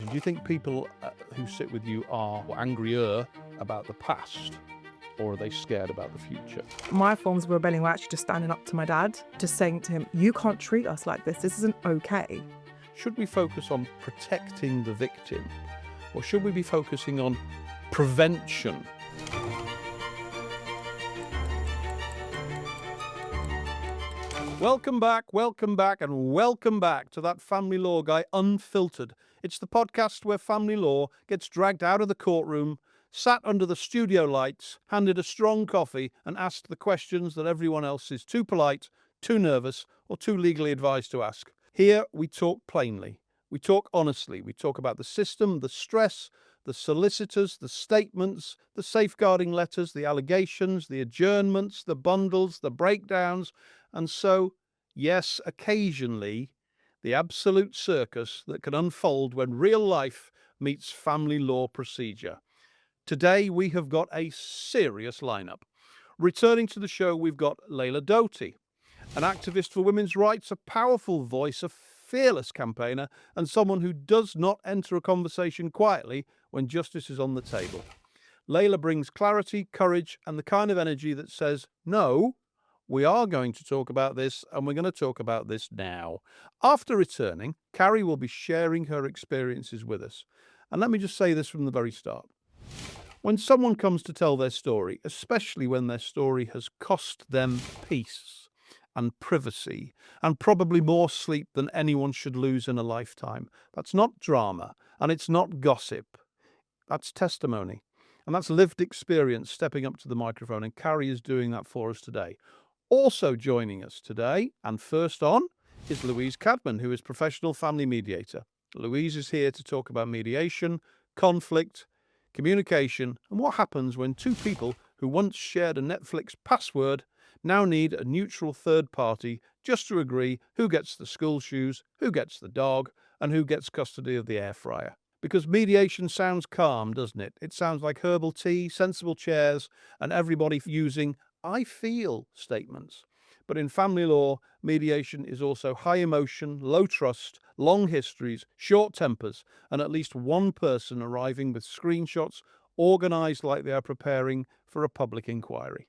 Do you think people who sit with you are angrier about the past, or are they scared about the future? My forms of rebellion were actually just standing up to my dad, just saying to him, you can't treat us like this. This isn't okay. Should we focus on protecting the victim, or should we be focusing on prevention? Welcome back, and welcome back to That Family Law Guy Unfiltered. It's the podcast where family law gets dragged out of the courtroom, sat under the studio lights, handed a strong coffee, and asked the questions that everyone else is too polite, too nervous, or too legally advised to ask. Here we talk plainly, we talk honestly, we talk about the system, the stress, the solicitors, the statements, the safeguarding letters, the allegations, the adjournments, the bundles, the breakdowns, and so, yes, occasionally, the absolute circus that can unfold when real life meets family law procedure. Today, we have got a serious lineup. Returning to the show, we've got Lejla Dauti, an activist for women's rights, a powerful voice, a fearless campaigner, and someone who does not enter a conversation quietly when justice is on the table. Lejla brings clarity, courage, and the kind of energy that says, no, we are going to talk about this, and we're going to talk about this now. After returning, Carrie will be sharing her experiences with us. And let me just say this from the very start. When someone comes to tell their story, especially when their story has cost them peace and privacy, and probably more sleep than anyone should lose in a lifetime, that's not drama, and it's not gossip. That's testimony. And that's lived experience stepping up to the microphone, and Carrie is doing that for us today. Also joining us today, and first on, is Louise Cadman, who is professional family mediator. Louise is here to talk about mediation, conflict, communication, and what happens when two people who once shared a Netflix password now need a neutral third party just to agree who gets the school shoes, who gets the dog, and who gets custody of the air fryer. Because mediation sounds calm, doesn't it? It sounds like herbal tea, sensible chairs, and everybody using I feel statements. But in family law, mediation is also high emotion, low trust, long histories, short tempers, and at least one person arriving with screenshots organised like they are preparing for a public inquiry.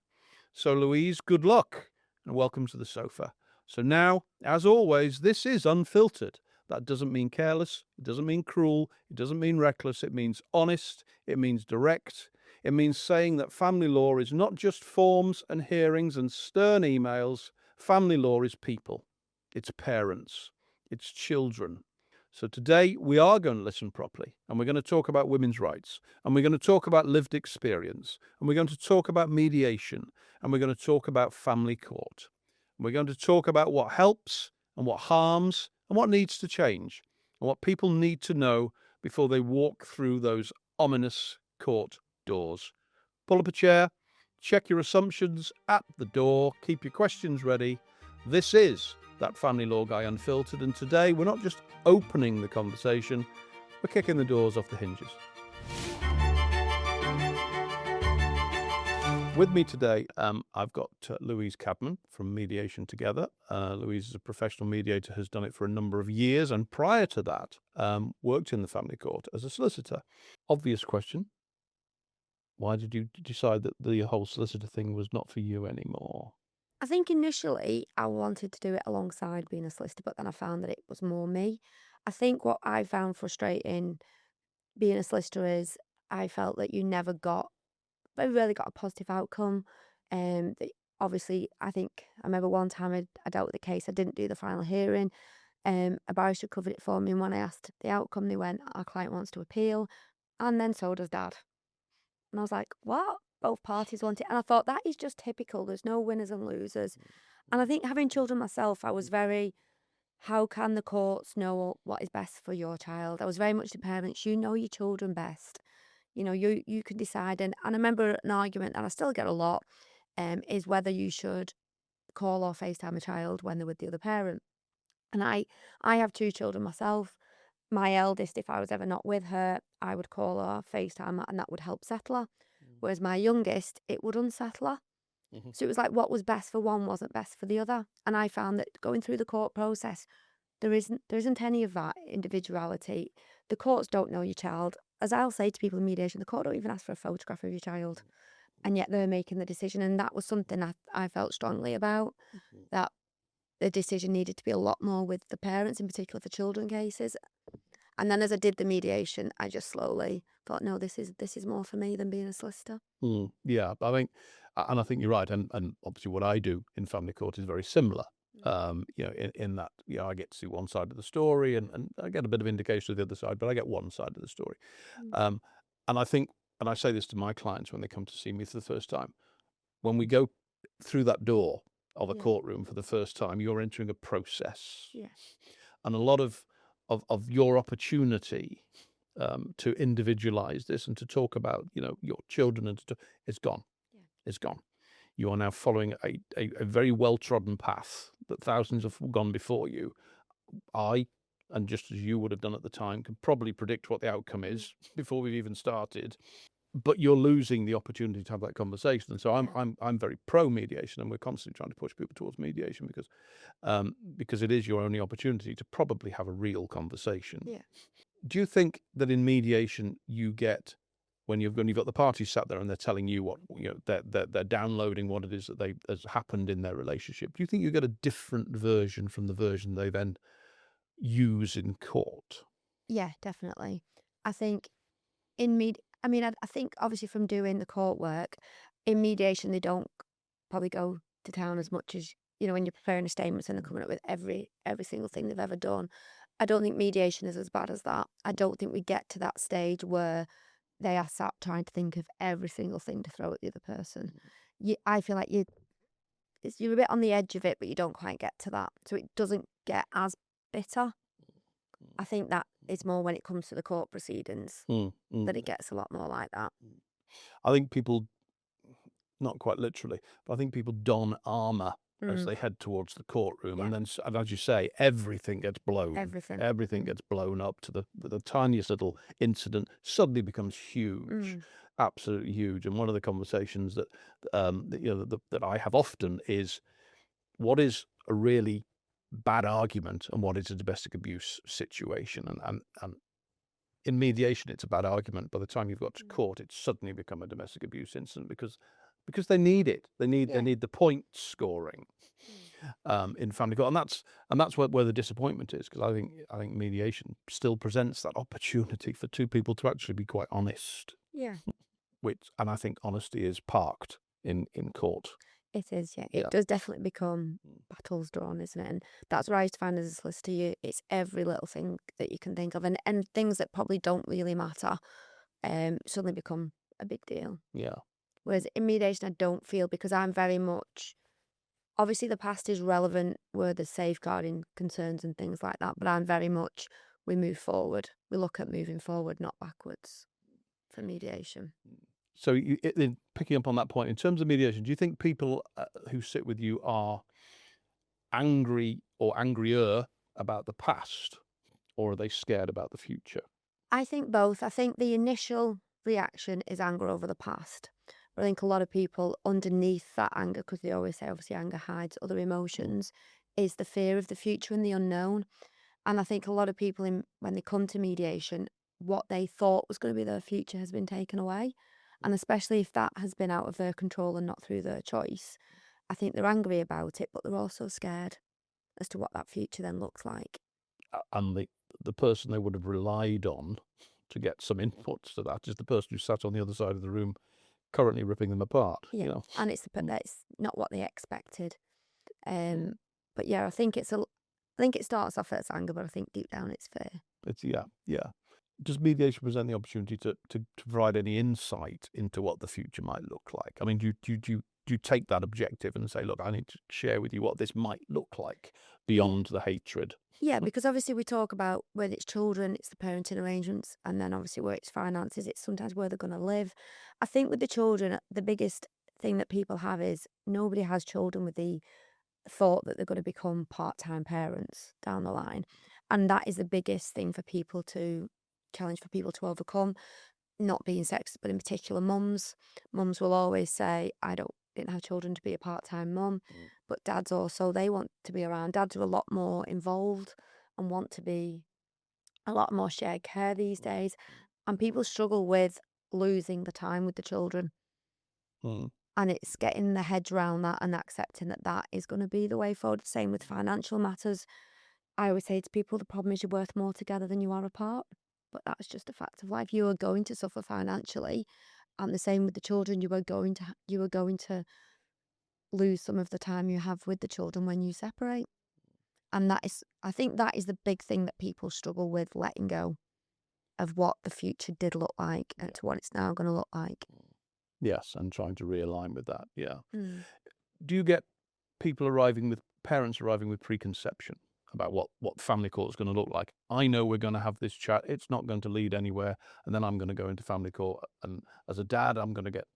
So Louise, good luck and welcome to the sofa. So now, as always, this is Unfiltered. That doesn't mean careless, it doesn't mean cruel, it doesn't mean reckless, it means honest, it means direct. It means saying that family law is not just forms and hearings and stern emails. Family law is people. It's parents. It's children. So today we are going to listen properly, and we're going to talk about women's rights, and we're going to talk about lived experience, and we're going to talk about mediation, and we're going to talk about family court. And we're going to talk about what helps and what harms and what needs to change and what people need to know before they walk through those ominous court doors. Pull up a chair, check your assumptions at the door, keep your questions ready. This is That Family Law Guy Unfiltered, and today we're not just opening the conversation, we're kicking the doors off the hinges. With me today, I've got Louise Cadman from Mediation Together. Louise is a professional mediator, has done it for a number of years, and prior to that, worked in the family court as a solicitor. Obvious question. Why did you decide that the whole solicitor thing was not for you anymore? I think initially I wanted to do it alongside being a solicitor, but then I found that it was more me. I think what I found frustrating being a solicitor is I felt that I really got a positive outcome. Obviously, I remember one time I dealt with a case, I didn't do the final hearing. A barrister covered it for me, and when I asked the outcome, they went, our client wants to appeal, and then so does dad. And I was like, what? Both parties want it. And I thought, that is just typical. There's no winners and losers. And I think having children myself, I was very, how can the courts know what is best for your child? I was very much the parents, you know your children best. You know, you can decide. And I remember an argument, and I still get a lot, is whether you should call or FaceTime a child when they're with the other parent. And I have two children myself. My eldest, if I was ever not with her, I would call her, FaceTime her, and that would help settle her. Whereas my youngest, it would unsettle her. Mm-hmm. So it was like what was best for one wasn't best for the other. And I found that going through the court process, there isn't any of that individuality. the courts don't know your child. As I'll say to people in mediation, the court don't even ask for a photograph of your child, and yet they're making the decision. And that was something I felt strongly about, that the decision needed to be a lot more with the parents, in particular for children cases. And then as I did the mediation, I just slowly thought, no, this is more for me than being a solicitor. Yeah, I think you're right, and obviously what I do in family court is very similar. In that, I get to see one side of the story, and I get a bit of indication of the other side, but I get one side of the story. And I think, and I say this to my clients when they come to see me for the first time, when we go through that door of a courtroom for the first time, you're entering a process. Yes. And a lot of your opportunity to individualize this and to talk about, your children is gone. Yeah. It's gone. You are now following a very well-trodden path that thousands have gone before you. And just as you would have done at the time, can probably predict what the outcome is before we've even started. But you're losing the opportunity to have that conversation. And so I'm very pro mediation, and we're constantly trying to push people towards mediation because it is your only opportunity to probably have a real conversation. Yeah. Do you think that in mediation you get, when you've got the parties sat there and they're telling you what, they're downloading what it is that has happened in their relationship, do you think you get a different version from the version they then use in court? Yeah, definitely. I think I think obviously from doing the court work, in mediation they don't probably go to town as much as, when you're preparing a statement and they're coming up with every single thing they've ever done. I don't think mediation is as bad as that. I don't think we get to that stage where they are sat trying to think of every single thing to throw at the other person. I feel like you're a bit on the edge of it, but you don't quite get to that. So it doesn't get as bitter. I think that is more when it comes to the court proceedings that it gets a lot more like that. I think people, not quite literally, but I think people don armour as they head towards the courtroom, and then, as you say, everything gets blown. Everything gets blown up to the tiniest little incident suddenly becomes huge, absolutely huge. And one of the conversations that that I have often is, what is a really bad argument and what is a domestic abuse situation? And in mediation, it's a bad argument. By the time you've got to court, it's suddenly become a domestic abuse incident because they need it. They need the point scoring in family court, and that's where the disappointment is, because I think mediation still presents that opportunity for two people to actually be quite honest. Yeah. And I think honesty is parked in court. It is, yeah. It does definitely become battles drawn, isn't it? And that's what I used to find as a solicitor. It's every little thing that you can think of, and things that probably don't really matter suddenly become a big deal. Yeah. Whereas in mediation, I don't feel, because I'm very much, obviously the past is relevant where there's safeguarding concerns and things like that, but I'm very much, we move forward. We look at moving forward, not backwards, for mediation. So, picking up on that point, in terms of mediation, do you think people who sit with you are angry or angrier about the past, or are they scared about the future? I think both. I think the initial reaction is anger over the past. But I think a lot of people, underneath that anger, because they always say obviously anger hides other emotions, is the fear of the future and the unknown. And I think a lot of people, when they come to mediation, what they thought was going to be their future has been taken away. And especially if that has been out of their control and not through their choice, I think they're angry about it, but they're also scared as to what that future then looks like. And the person they would have relied on to get some inputs to that is the person who sat on the other side of the room, currently ripping them apart. Yeah, and it's not what they expected. But yeah, I think it starts off as anger, but I think deep down it's fear. It's Does mediation present the opportunity to provide any insight into what the future might look like? I mean, do you take that objective and say, look, I need to share with you what this might look like beyond the hatred? Yeah, because obviously we talk about whether it's children, it's the parenting arrangements, and then obviously where it's finances, it's sometimes where they're going to live. I think with the children, the biggest thing that people have is nobody has children with the thought that they're going to become part-time parents down the line. And that is the biggest thing for people to challenge, for people to overcome, not being sexist, but in particular mums. Mums will always say, didn't have children to be a part-time mum, but dads also, they want to be around. Dads are a lot more involved and want to be a lot more shared care these days, and people struggle with losing the time with the children. Mm. And it's getting their heads around that and accepting that that is going to be the way forward. Same with financial matters. I always say to people, the problem is you're worth more together than you are apart. But that's just a fact of life. You are going to suffer financially, and the same with the children. You are going to lose some of the time you have with the children when you separate. And I think that is the big thing that people struggle with, letting go of what the future did look like and to what it's now going to look like. Yes, and trying to realign with that. Yeah. Mm. Do you get parents arriving with preconception about what family court is going to look like? I know we're going to have this chat. It's not going to lead anywhere, and then I'm going to go into family court. And as a dad, I'm going to get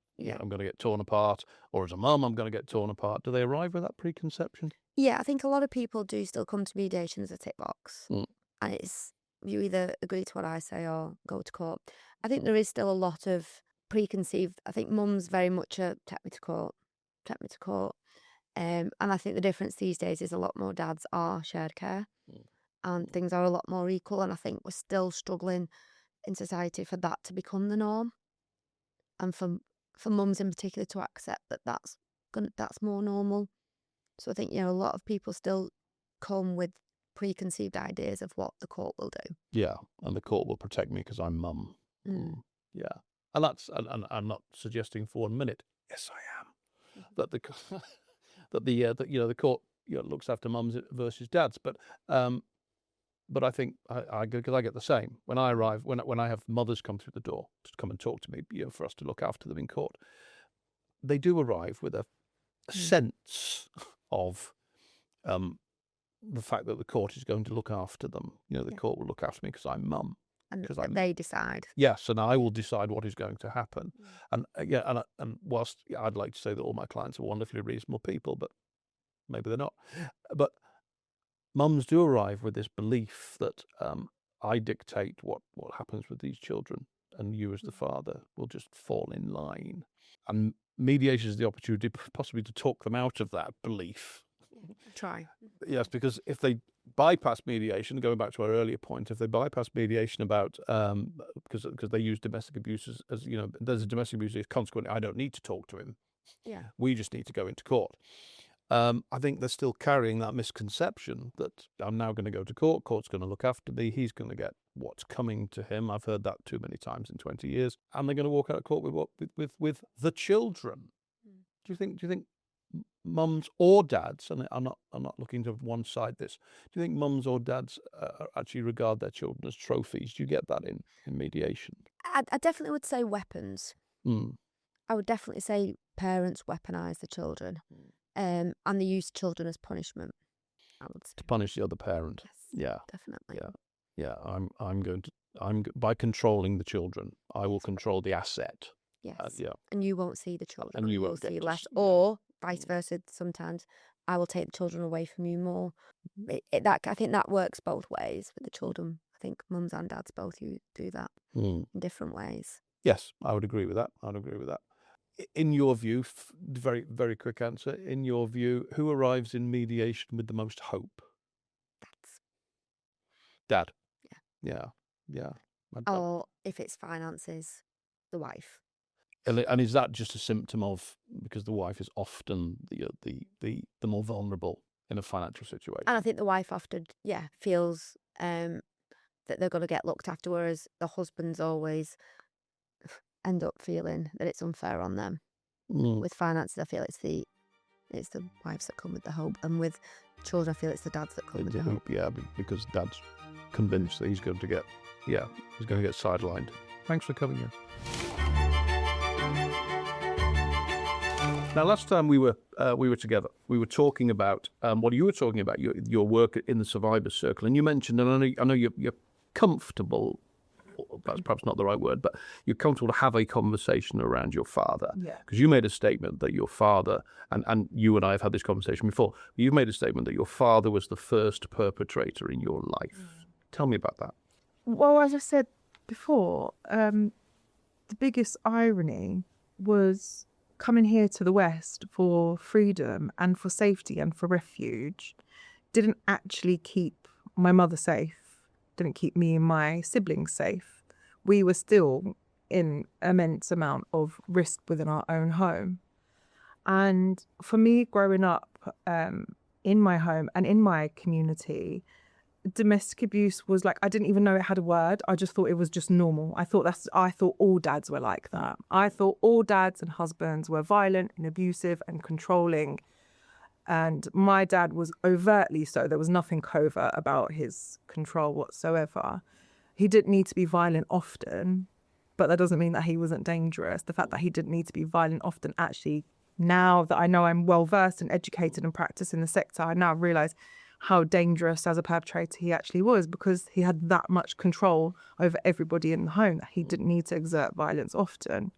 torn apart, or as a mum, I'm going to get torn apart. Do they arrive with that preconception? Yeah, I think a lot of people do still come to mediation as a tick box. Mm. And it's, you either agree to what I say or go to court. I think there is still a lot of preconceived. I think mum's very much a take me to court. And I think the difference these days is a lot more dads are shared care and things are a lot more equal. And I think we're still struggling in society for that to become the norm. And for mums in particular to accept that that's more normal. So I think, a lot of people still come with preconceived ideas of what the court will do. Yeah, and the court will protect me because I'm mum. Yeah, and and I'm not suggesting for 1 minute. Yes, I am. That the court looks after mums versus dads, but I think because I get the same when I arrive, when I have mothers come through the door to come and talk to me, for us to look after them in court, they do arrive with a sense of the fact that the court is going to look after them. The court will look after me because I'm mum. And they decide. Yes, and I will decide what is going to happen. And and whilst I'd like to say that all my clients are wonderfully reasonable people, but maybe they're not. But mums do arrive with this belief that I dictate what happens with these children, and you as the father will just fall in line. And mediation is the opportunity possibly to talk them out of that belief. Try. Yes, because if they bypass mediation, going back to our earlier point, if they bypass mediation about because they use domestic abuse as there's a domestic abuse, consequently I don't need to talk to him. Yeah. We just need to go into court. I think they're still carrying that misconception that I'm now going to go to court. Court's going to look after me. He's going to get what's coming to him. I've heard that too many times in 20 years, and they're going to walk out of court with the children. Do you think mums or dads, and I'm not looking to one side this, do you think mums or dads actually regard their children as trophies? Do you get that in mediation? I definitely would say weapons. I would definitely say parents weaponise the children, and they use children as punishment. I would say. To punish the other parent. Yes, Yeah, definitely. yeah. I'm by controlling the children, I will control the asset. Yes. Yeah. And you won't see the children. And you will won't get see to less, see- or vice versa. Sometimes I will take the children away from you more. I think that works both ways with the children. I think mums and dads both do that in different ways. Yes, I would agree with that. In your view, very, very quick answer. In your view, who arrives in mediation with the most hope? That's Dad. Yeah. Yeah. Or if it's finances, the wife. And is that just a symptom of, because the wife is often the more vulnerable in a financial situation? And I think the wife often, feels that they're going to get looked after, whereas the husbands always end up feeling that it's unfair on them. With finances, I feel it's the wives that come with the hope, and with children, I feel it's the dads that come with the hope. Yeah, because dad's convinced that he's going to get sidelined. Thanks for coming in. Now, last time we were together, we were talking about what you were talking about, your work in the survivors circle, and you mentioned, and I know you're comfortable. That's perhaps not the right word, but you're comfortable to have a conversation around your father. Yeah. Because you made a statement that your father, and you and I have had this conversation before, you've made a statement that your father was the first perpetrator in your life. Tell me about that. Well, as I said before, the biggest irony was coming here to the West for freedom and for safety and for refuge didn't actually keep my mother safe. didn't keep me and my siblings safe. We were still in immense amount of risk within our own home. And for me, growing up in my home and in my community, domestic abuse was like, I didn't even know it had a word. I just thought it was just normal. I thought all dads were like that. I thought all dads and husbands were violent and abusive and controlling. And my dad was overtly so. There was nothing covert about his control whatsoever. He didn't need to be violent often, but that doesn't mean that he wasn't dangerous. The fact that he didn't need to be violent often, actually, now that I know I'm well versed and educated and practice in the sector, I now realise how dangerous as a perpetrator he actually was, because he had that much control over everybody in the home that he didn't need to exert violence often.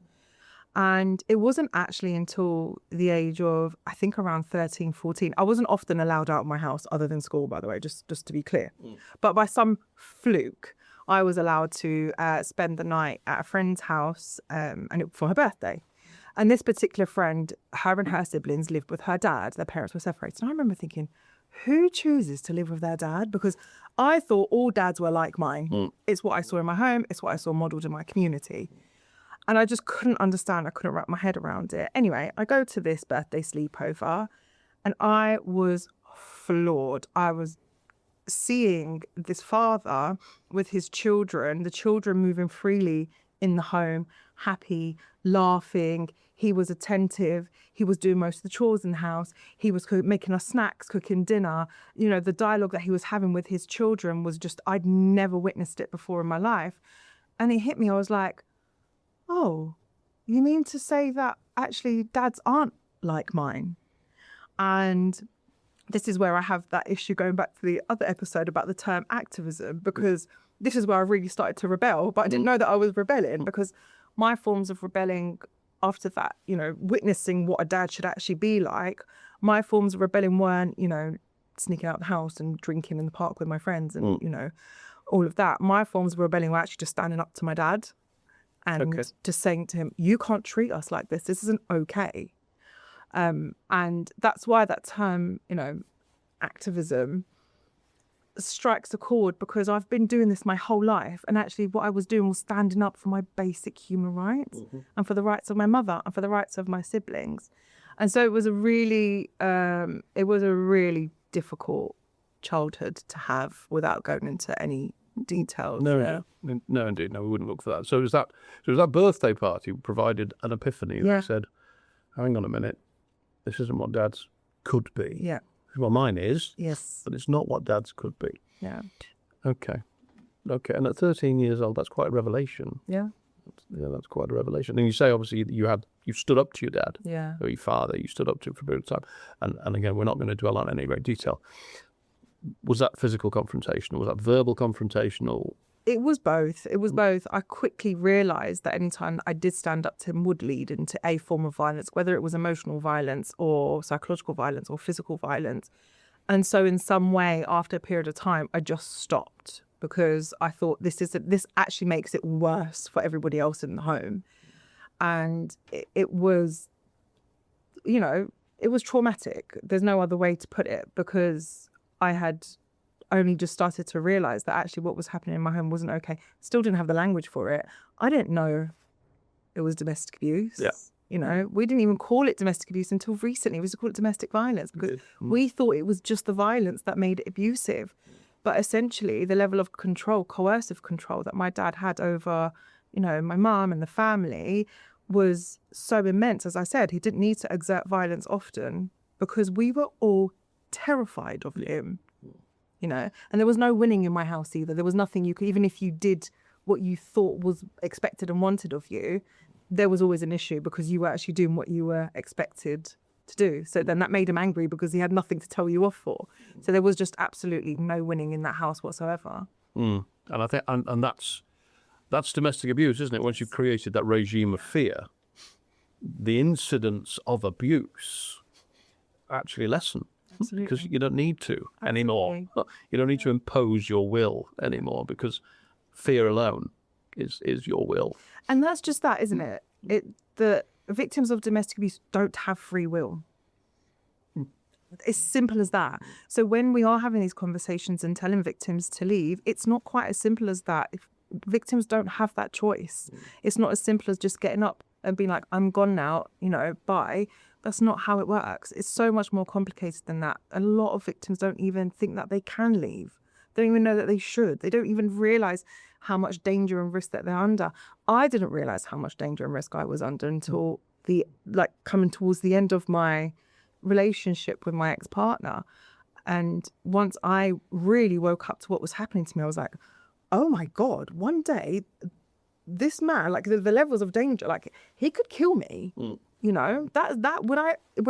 And it wasn't actually until the age of, I think, around 13, 14. I wasn't often allowed out of my house other than school, by the way, just to be clear. But by some fluke, I was allowed to spend the night at a friend's house for her birthday. And this particular friend, her and her siblings lived with her dad. Their parents were separated. And I remember thinking, who chooses to live with their dad? Because I thought all dads were like mine. It's what I saw in my home. It's what I saw modelled in my community. And I just couldn't understand. I couldn't wrap my head around it. Anyway, I go to this birthday sleepover and I was floored. I was seeing this father with his children, the children moving freely in the home, happy, laughing. He was attentive. He was doing most of the chores in the house. He was making us snacks, cooking dinner. You know, the dialogue that he was having with his children was just, I'd never witnessed it before in my life. And it hit me. I was like, oh, you mean to say that actually dads aren't like mine? And this is where I have that issue going back to the other episode about the term activism, because this is where I really started to rebel, but I didn't know that I was rebelling, because my forms of rebelling after that, you know, witnessing what a dad should actually be like, my forms of rebelling weren't, you know, sneaking out the house and drinking in the park with my friends and, you know, all of that. My forms of rebelling were actually just standing up to my dad and just saying to him, you can't treat us like this. This isn't okay. And that's why that term, you know, activism strikes a chord, because I've been doing this my whole life. And actually what I was doing was standing up for my basic human rights and for the rights of my mother and for the rights of my siblings. And so it was a really difficult childhood to have, without going into any details. No, indeed. No, we wouldn't look for that. So it was that birthday party provided an epiphany that said, hang on a minute, this isn't what dads could be. Yeah. Well, mine is. Yes. But it's not what dads could be. Yeah. Okay. And at 13 years old, that's quite a revelation. Yeah. Yeah, that's quite a revelation. And you say, obviously, you stood up to your dad. Yeah. Or your father, you stood up to him for a period of time. And again, we're not going to dwell on any great detail. Was that physical confrontation, or was that verbal confrontation, or? It was both. It was both. I quickly realised that any time I did stand up to him would lead into a form of violence, whether it was emotional violence or psychological violence or physical violence. And so in some way, after a period of time, I just stopped, because I thought this actually makes it worse for everybody else in the home. And it was, you know, it was traumatic. There's no other way to put it, because I had only just started to realise that actually what was happening in my home wasn't okay. Still didn't have the language for it. I didn't know it was domestic abuse. Yeah. You know, we didn't even call it domestic abuse until recently. We used to call it domestic violence, because we thought it was just the violence that made it abusive. But essentially the level of control, coercive control, that my dad had over, you know, my mum and the family was so immense. As I said, he didn't need to exert violence often, because we were all terrified of him. You know, and there was no winning in my house either. There was nothing you could, even if you did what you thought was expected and wanted of you, there was always an issue, because you were actually doing what you were expected to do. So then that made him angry, because he had nothing to tell you off for. So there was just absolutely no winning in that house whatsoever. And I think, and that's domestic abuse, isn't it? Once you've created that regime of fear, the incidents of abuse actually lessen. Absolutely. Because you don't need to anymore. You don't need to impose your will anymore, because fear alone is your will. And that's just that, isn't it? The victims of domestic abuse don't have free will. It's simple as that. So when we are having these conversations and telling victims to leave, it's not quite as simple as that. If victims don't have that choice. It's not as simple as just getting up and being like, I'm gone now, bye. That's not how it works. It's so much more complicated than that. A lot of victims don't even think that they can leave. They don't even know that they should. They don't even realise how much danger and risk that they're under. I didn't realise how much danger and risk I was under until coming towards the end of my relationship with my ex-partner. And once I really woke up to what was happening to me, I was like, oh my God, one day this man, like the levels of danger, like he could kill me. When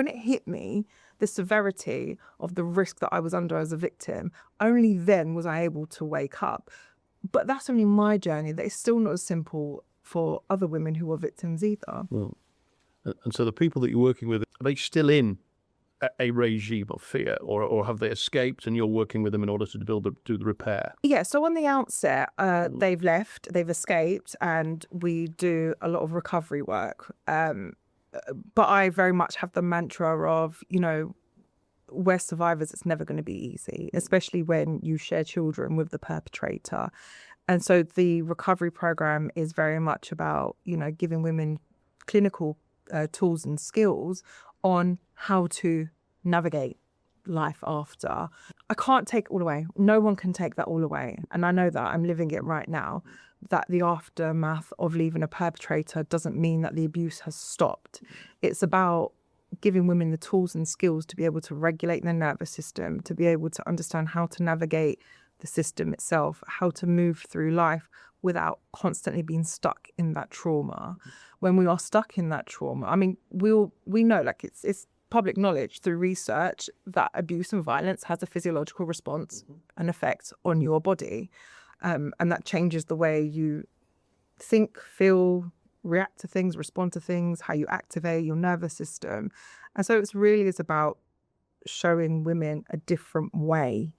it hit me, the severity of the risk that I was under as a victim, only then was I able to wake up. But that's only my journey. That is still not as simple for other women who are victims either. Well, and so the people that you're working with, are they still in a regime of fear, or have they escaped and you're working with them in order to do the repair? Yeah, so on the outset, they've left, they've escaped, and we do a lot of recovery work. But I very much have the mantra of, we're survivors, it's never going to be easy, especially when you share children with the perpetrator. And so the recovery program is very much about, giving women clinical tools and skills on how to navigate life after. I can't take it all away. No one can take that all away. And I know that I'm living it right now, that the aftermath of leaving a perpetrator doesn't mean that the abuse has stopped. It's about giving women the tools and skills to be able to regulate their nervous system, to be able to understand how to navigate the system itself, how to move through life without constantly being stuck in that trauma. When we are stuck in that trauma, I mean, we know, like it's public knowledge through research that abuse and violence has a physiological response and effect on your body. And that changes the way you think, feel, react to things, respond to things, how you activate your nervous system. And so it's really is about showing women a different way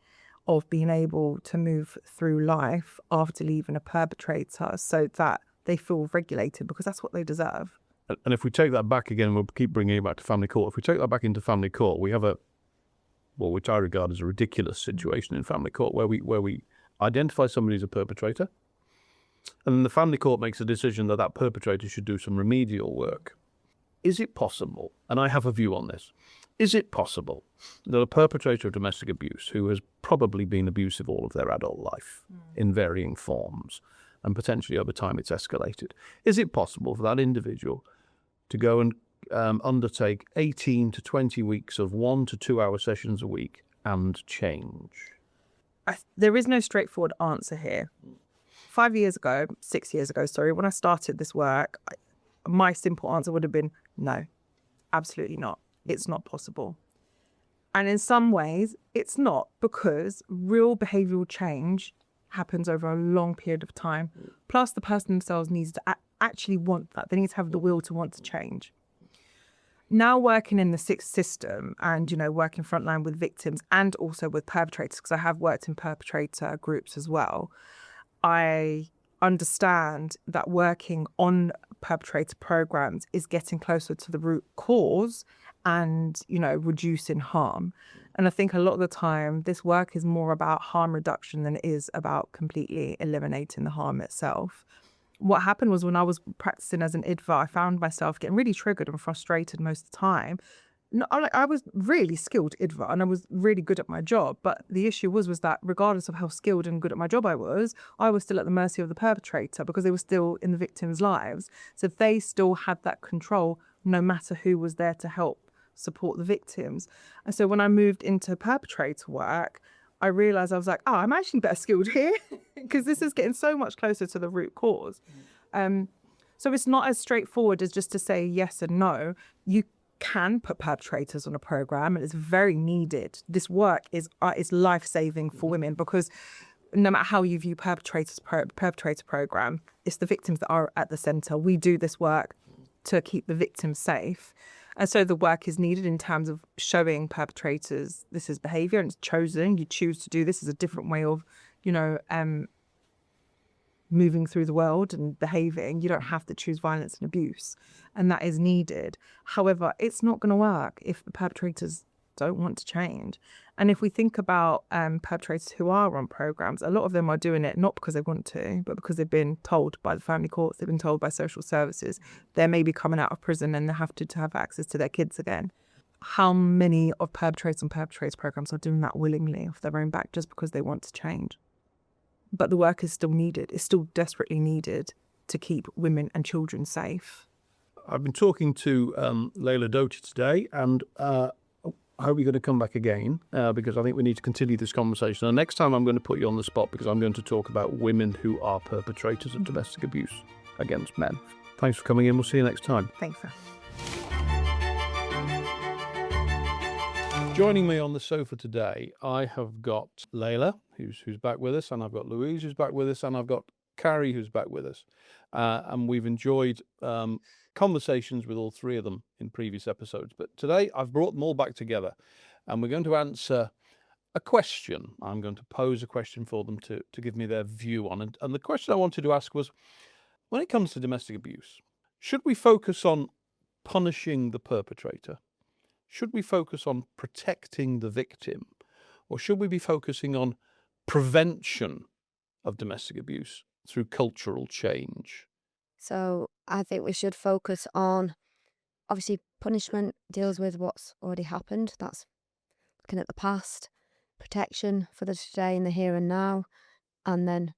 of being able to move through life after leaving a perpetrator so that they feel regulated, because that's what they deserve. And if we take that back again, we'll keep bringing it back to family court. If we take that back into family court, we have which I regard as a ridiculous situation in family court, where we identify somebody as a perpetrator, and then the family court makes a decision that perpetrator should do some remedial work. Is it possible, and I have a view on this, is it possible that a perpetrator of domestic abuse who has probably been abusive all of their adult life in varying forms, and potentially over time it's escalated, is it possible for that individual to go and undertake 18 to 20 weeks of 1 to 2 hour sessions a week and change? There is no straightforward answer here. 6 years ago, when I started this work, my simple answer would have been no, absolutely not. It's not possible. And in some ways, it's not, because real behavioural change happens over a long period of time. Plus, the person themselves needs to actually want that. They need to have the will to want to change. Now working in the sixth system and, working frontline with victims and also with perpetrators, because I have worked in perpetrator groups as well, I understand that working on perpetrator programs is getting closer to the root cause and, reducing harm. And I think a lot of the time this work is more about harm reduction than it is about completely eliminating the harm itself. What happened was, when I was practicing as an IDVA, I found myself getting really triggered and frustrated most of the time. I was really skilled IDVA and I was really good at my job. But the issue was that regardless of how skilled and good at my job I was still at the mercy of the perpetrator, because they were still in the victims' lives. So they still had that control no matter who was there to help support the victims. And so when I moved into perpetrator work, I realised I was like, I'm actually better skilled here because this is getting so much closer to the root cause. So it's not as straightforward as just to say yes and no. You can put perpetrators on a program, and it's very needed. This work is life-saving for women, because no matter how you view perpetrator program, it's the victims that are at the centre. We do this work to keep the victims safe. And so the work is needed in terms of showing perpetrators this is behaviour and it's chosen. You choose to do this as a different way of, moving through the world and behaving. You don't have to choose violence and abuse, and that is needed. However, it's not going to work if the perpetrators don't want to change. And if we think about perpetrators who are on programs, a lot of them are doing it not because they want to, but because they've been told by the family courts, they've been told by social services, they're maybe coming out of prison and they have to have access to their kids again. How many of perpetrators on perpetrators programs are doing that willingly off their own back just because they want to change? But the work is still needed. It's still desperately needed to keep women and children safe. I've been talking to Lejla Dauti today, and I hope you're going to come back again because I think we need to continue this conversation. And next time I'm going to put you on the spot because I'm going to talk about women who are perpetrators of domestic abuse against men. Thanks for coming in. We'll see you next time. Thanks, sir. Joining me on the sofa today, I have got Lejla, who's back with us, and I've got Louise, who's back with us, and I've got Carrie, who's back with us. And we've enjoyed conversations with all three of them in previous episodes. But today I've brought them all back together, and we're going to answer a question. I'm going to pose a question for them to give me their view on. And the question I wanted to ask was, when it comes to domestic abuse, should we focus on punishing the perpetrator? Should we focus on protecting the victim? Or should we be focusing on prevention of domestic abuse through cultural change? So I think we should focus on, obviously, punishment deals with what's already happened. That's looking at the past, protection for the today and the here and now, and then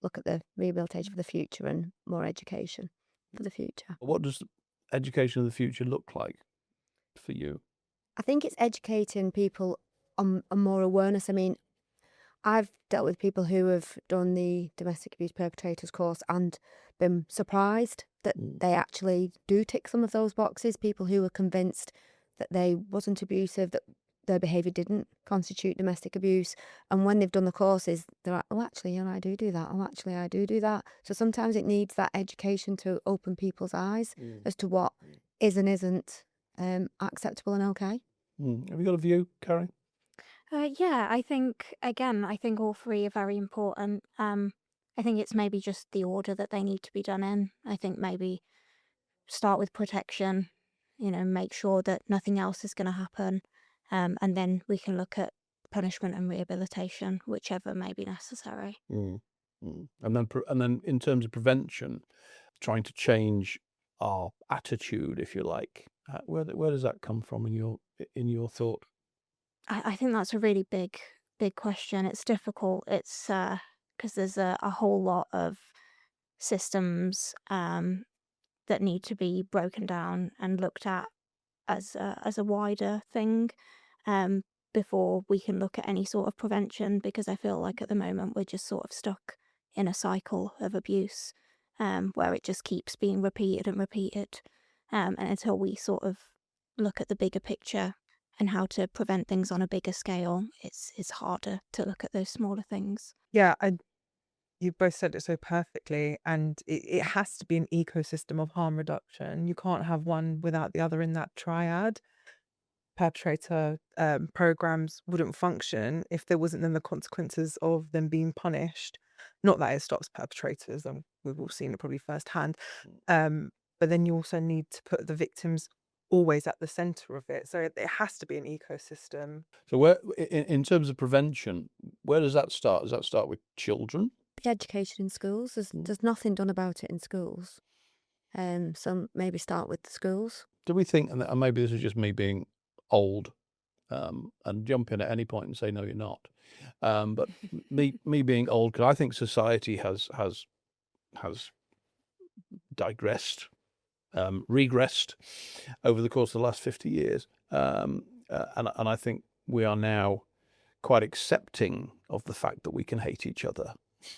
look at the rehabilitation for the future and more education for the future. What does education of the future look like for you? I think it's educating people on more awareness. I mean, I've dealt with people who have done the domestic abuse perpetrators course and been surprised that they actually do tick some of those boxes. People who were convinced that they wasn't abusive, that their behaviour didn't constitute domestic abuse. And when they've done the courses, they're like, oh, actually, yeah, I do that. Oh, actually, I do that. So sometimes it needs that education to open people's eyes as to what is and isn't acceptable and okay. Have you got a view, Carrie? Yeah, I think all three are very important. I think it's maybe just the order that they need to be done in. I think maybe start with protection, make sure that nothing else is going to happen. And then we can look at punishment and rehabilitation, whichever may be necessary. And then in terms of prevention, trying to change our attitude, if you like, where does that come from in your thought? I think that's a really big question. It's difficult. It's because there's a whole lot of systems that need to be broken down and looked at as a wider thing before we can look at any sort of prevention, because I feel like at the moment we're just sort of stuck in a cycle of abuse where it just keeps being repeated and repeated, and until we sort of look at the bigger picture and how to prevent things on a bigger scale, it's harder to look at those smaller things. Yeah, you both said it so perfectly, and it has to be an ecosystem of harm reduction. You can't have one without the other in that triad. Perpetrator programs wouldn't function if there wasn't then the consequences of them being punished. Not that it stops perpetrators, and we've all seen it probably firsthand. But then you also need to put the victims always at the center of it. So it has to be an ecosystem. So where, in terms of prevention, where does that start? Does that start with children? The education in schools. There's nothing done about it in schools. So maybe start with the schools. Do we think, and maybe this is just me being old, and jump in at any point and say no, you're not. But me being old, because I think society has digressed, regressed over the course of the last 50 years, and I think we are now quite accepting of the fact that we can hate each other,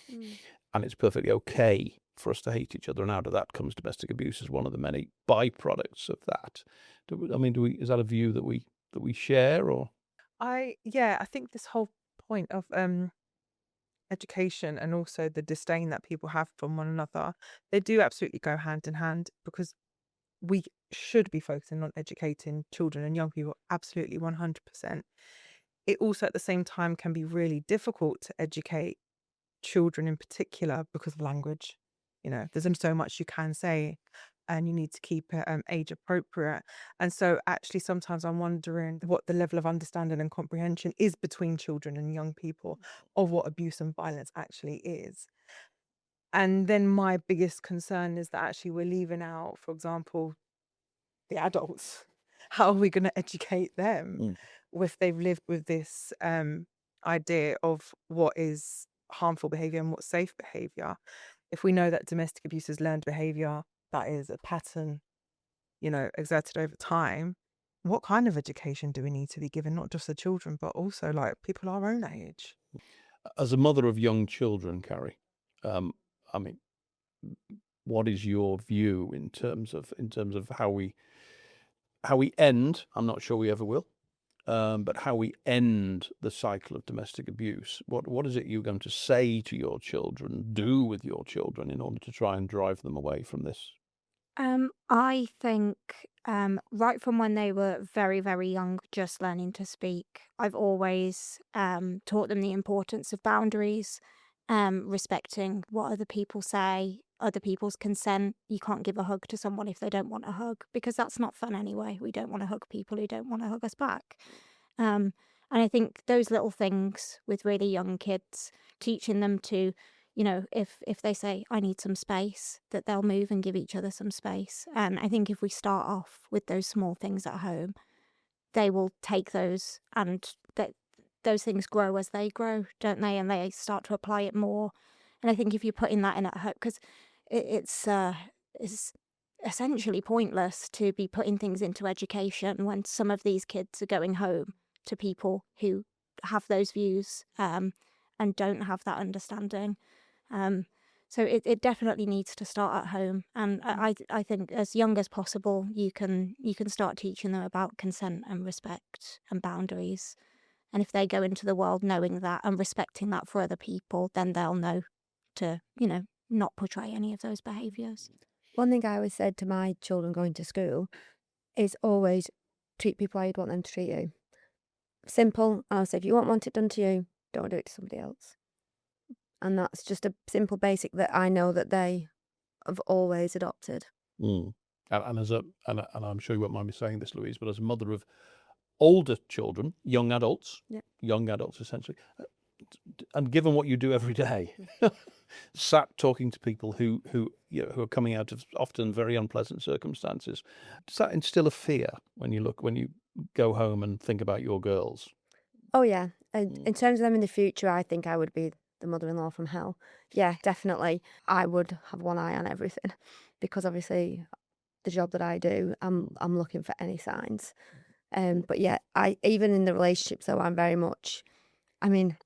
and it's perfectly okay for us to hate each other. And out of that comes domestic abuse as one of the many byproducts of that. Is that a view that we share, or? I think this whole point of education and also the disdain that people have from one another, they do absolutely go hand in hand, because we should be focusing on educating children and young people, absolutely 100%. It also at the same time can be really difficult to educate children in particular because of language. There's only so much you can say, and you need to keep it age appropriate. And so actually sometimes I'm wondering what the level of understanding and comprehension is between children and young people of what abuse and violence actually is. And then my biggest concern is that actually we're leaving out, for example, the adults. How are we going to educate them if they've lived with this idea of what is harmful behavior and what's safe behavior? If we know that domestic abuse is learned behavior, that is a pattern, exerted over time, what kind of education do we need to be given, not just the children, but also like people our own age? As a mother of young children, Carrie, I mean, what is your view in terms of how we end? I'm not sure we ever will, but how we end the cycle of domestic abuse. What is it you're going to say to your children, do with your children in order to try and drive them away from this? I think right from when they were very, very young, just learning to speak, I've always taught them the importance of boundaries, respecting what other people say, other people's consent. You can't give a hug to someone if they don't want a hug, because that's not fun anyway. We don't want to hug people who don't want to hug us back. And I think those little things with really young kids, teaching them to, if they say, I need some space, that they'll move and give each other some space. And I think if we start off with those small things at home, they will take those, and those things grow as they grow, don't they? And they start to apply it more. And I think if you're putting that in at home, because it's essentially pointless to be putting things into education when some of these kids are going home to people who have those views and don't have that understanding. So it definitely needs to start at home, and I think as young as possible you can start teaching them about consent and respect and boundaries. And if they go into the world knowing that and respecting that for other people, then they'll know to, not portray any of those behaviours. One thing I always said to my children going to school is always treat people how you'd want them to treat you. Simple. I'll say, if you want it done to you, don't do it to somebody else. And that's just a simple basic that I know that they have always adopted. And I'm sure you won't mind me saying this, Louise, but as a mother of older children, young adults essentially, and given what you do every day, sat talking to people who are coming out of often very unpleasant circumstances, does that instill a fear when you go home and think about your girls? Oh yeah, and in terms of them in the future, I think I would be the mother-in-law from hell. Yeah, definitely. I would have one eye on everything, because obviously the job that I do, I'm looking for any signs. But yeah, I even in the relationships though, I'm very much, I mean,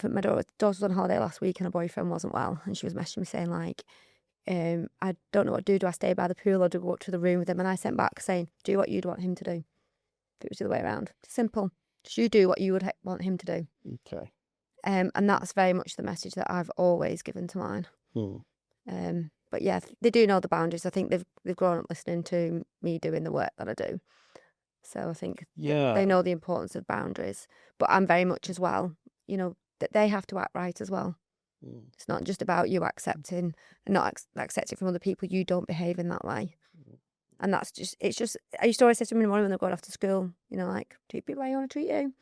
my daughter was on holiday last week and her boyfriend wasn't well, and she was messaging me saying like, I don't know what to do. Do I stay by the pool or do I go up to the room with him? And I sent back saying, do what you'd want him to do. If it was the other way around, simple. Just you do what you would want him to do. Okay. And that's very much the message that I've always given to mine. But yeah, they do know the boundaries. I think they've grown up listening to me doing the work that I do. So I think they know the importance of boundaries. But I'm very much as well, that they have to act right as well. It's not just about you accepting and not accepting from other people. You don't behave in that way. And that's just, I used to always say to them in the morning when they're going off to school, like, treat people how you want to treat you.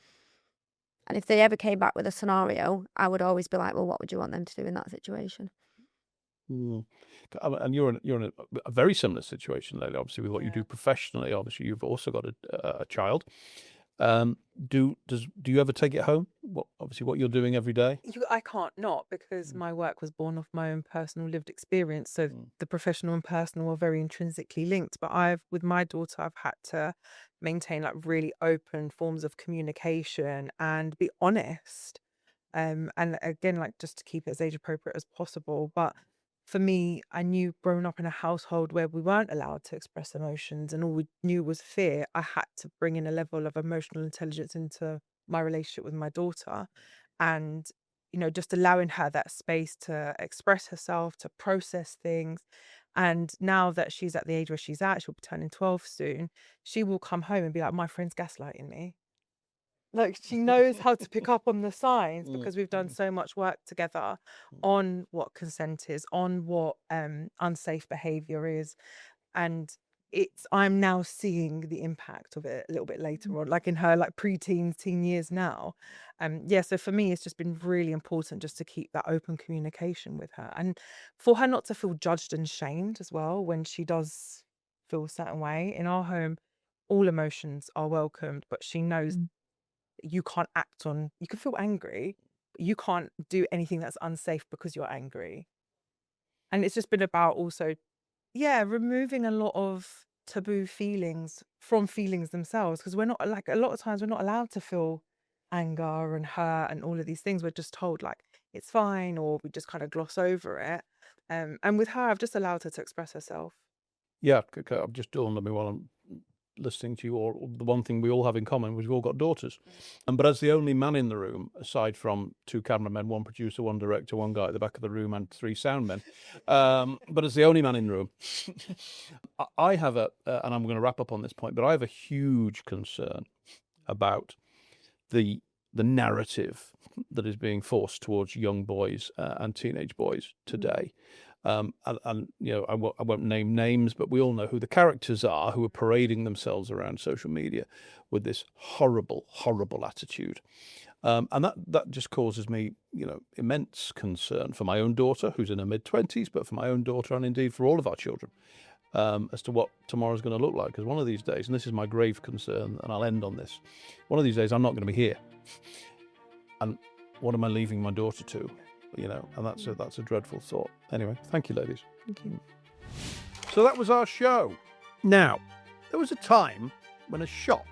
And if they ever came back with a scenario, I would always be like, well, what would you want them to do in that situation? And you're in a very similar situation, Lejla, obviously, with what you do professionally. Obviously, you've also got a child. Do you ever take it home? What you're doing every day? I can't not, because my work was born off my own personal lived experience. So the professional and personal are very intrinsically linked. But with my daughter, I've had to maintain like really open forms of communication and be honest. And again, like just to keep it as age appropriate as possible. But for me, I knew growing up in a household where we weren't allowed to express emotions and all we knew was fear, I had to bring in a level of emotional intelligence into my relationship with my daughter. And, just allowing her that space to express herself, to process things. And now that she's at the age where she's at, she'll be turning 12 soon, she will come home and be like, my friend's gaslighting me. Like, she knows how to pick up on the signs because we've done so much work together on what consent is, on what unsafe behavior is. And I'm now seeing the impact of it a little bit later on, like in her like pre-teens, teen years now. So for me, it's just been really important just to keep that open communication with her, and for her not to feel judged and shamed as well when she does feel a certain way. In our home, all emotions are welcomed, but she knows you can't you can feel angry, but you can't do anything that's unsafe because you're angry. And it's just been about also, removing a lot of taboo feelings from feelings themselves, because we're not, like, a lot of times we're not allowed to feel anger and hurt and all of these things. We're just told like it's fine, or we just kind of gloss over it. And with her, I've just allowed her to express herself. Yeah, I've just dawned on me while I'm listening to you all, the one thing we all have in common was we've all got daughters. But as the only man in the room, aside from 2 cameramen, 1 producer, 1 director, 1 guy at the back of the room, and 3 sound men, but as the only man in the room, I have and I'm going to wrap up on this point, but I have a huge concern about the narrative that is being forced towards young boys and teenage boys today. And I won't name names, but we all know who the characters are who are parading themselves around social media with this horrible, horrible attitude. And that just causes me, immense concern for my own daughter, who's in her mid-20s, but for my own daughter and indeed for all of our children, as to what tomorrow's going to look like. Because one of these days, and this is my grave concern, and I'll end on this, one of these days I'm not going to be here. And what am I leaving my daughter to? And that's a dreadful thought. Anyway, thank you, ladies. Thank you. So that was our show. Now, there was a time when a shop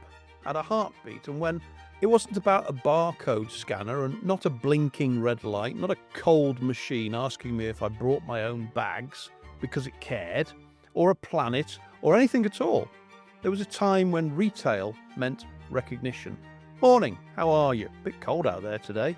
had a heartbeat, and when it wasn't about a barcode scanner and not a blinking red light, not a cold machine asking me if I brought my own bags because it cared, or a planet, or anything at all. There was a time when retail meant recognition. Morning, how are you? Bit cold out there today.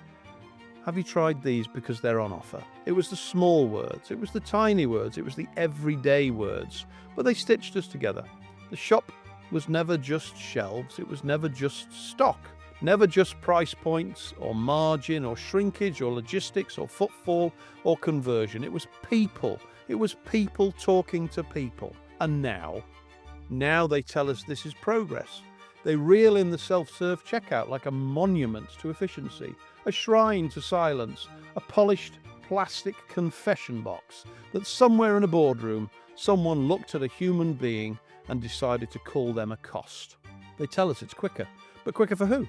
Have you tried these because they're on offer? It was the small words, it was the tiny words, it was the everyday words, but they stitched us together. The shop was never just shelves, it was never just stock, never just price points or margin or shrinkage or logistics or footfall or conversion. It was people talking to people. And now they tell us this is progress. They reel in the self-serve checkout like a monument to efficiency, a shrine to silence, a polished plastic confession box that somewhere in a boardroom someone looked at a human being and decided to call them a cost. They tell us it's quicker, but quicker for who?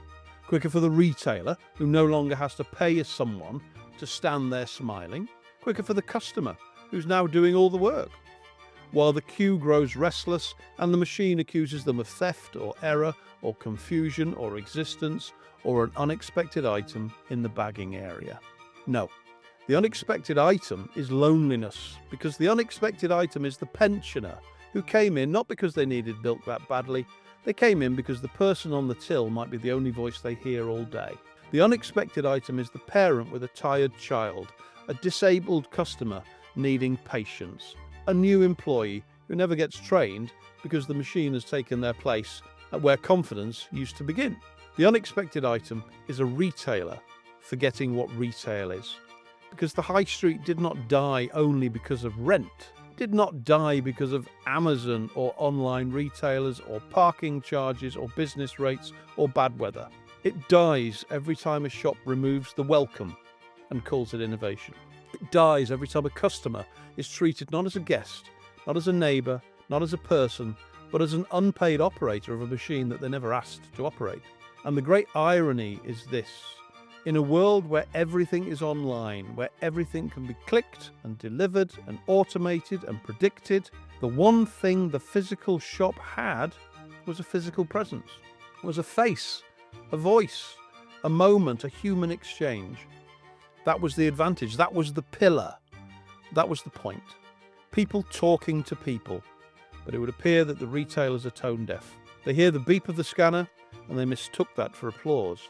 Quicker for the retailer, who no longer has to pay someone to stand there smiling. Quicker for the customer, who's now doing all the work. While the queue grows restless and the machine accuses them of theft or error or confusion or existence or an unexpected item in the bagging area. No, the unexpected item is loneliness, because the unexpected item is the pensioner who came in not because they needed milk that badly. They came in because the person on the till might be the only voice they hear all day. The unexpected item is the parent with a tired child, a disabled customer needing patience, a new employee who never gets trained because the machine has taken their place at where confidence used to begin. The unexpected item is a retailer forgetting what retail is, because the high street did not die only because of rent, did not die because of Amazon or online retailers or parking charges or business rates or bad weather. It dies every time a shop removes the welcome and calls it innovation. It dies every time a customer is treated not as a guest, not as a neighbour, not as a person, but as an unpaid operator of a machine that they never asked to operate. And the great irony is this: in a world where everything is online, where everything can be clicked and delivered and automated and predicted, the one thing the physical shop had was a physical presence, was a face, a voice, a moment, a human exchange. That was the advantage. That was the pillar. That was the point. People talking to people. But it would appear that the retailers are tone deaf. They hear the beep of the scanner and they mistook that for applause.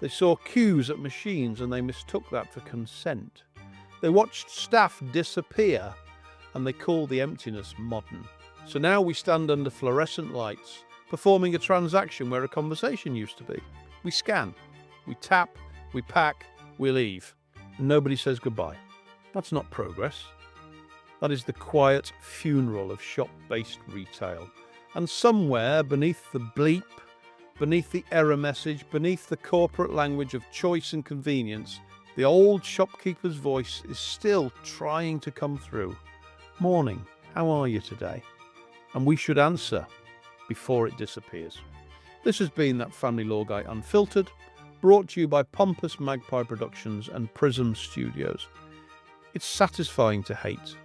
They saw queues at machines and they mistook that for consent. They watched staff disappear and they called the emptiness modern. So now we stand under fluorescent lights, performing a transaction where a conversation used to be. We scan, we tap, we pack, we leave. And nobody says goodbye. That's not progress. That is the quiet funeral of shop-based retail. And somewhere beneath the bleep, beneath the error message, beneath the corporate language of choice and convenience, the old shopkeeper's voice is still trying to come through. Morning, how are you today? And we should answer before it disappears. This has been That Family Law Guy Unfiltered, brought to you by Pompous Magpie Productions and Prism Studios. It's satisfying to hate,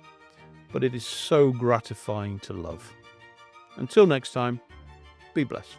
but it is so gratifying to love. Until next time, be blessed.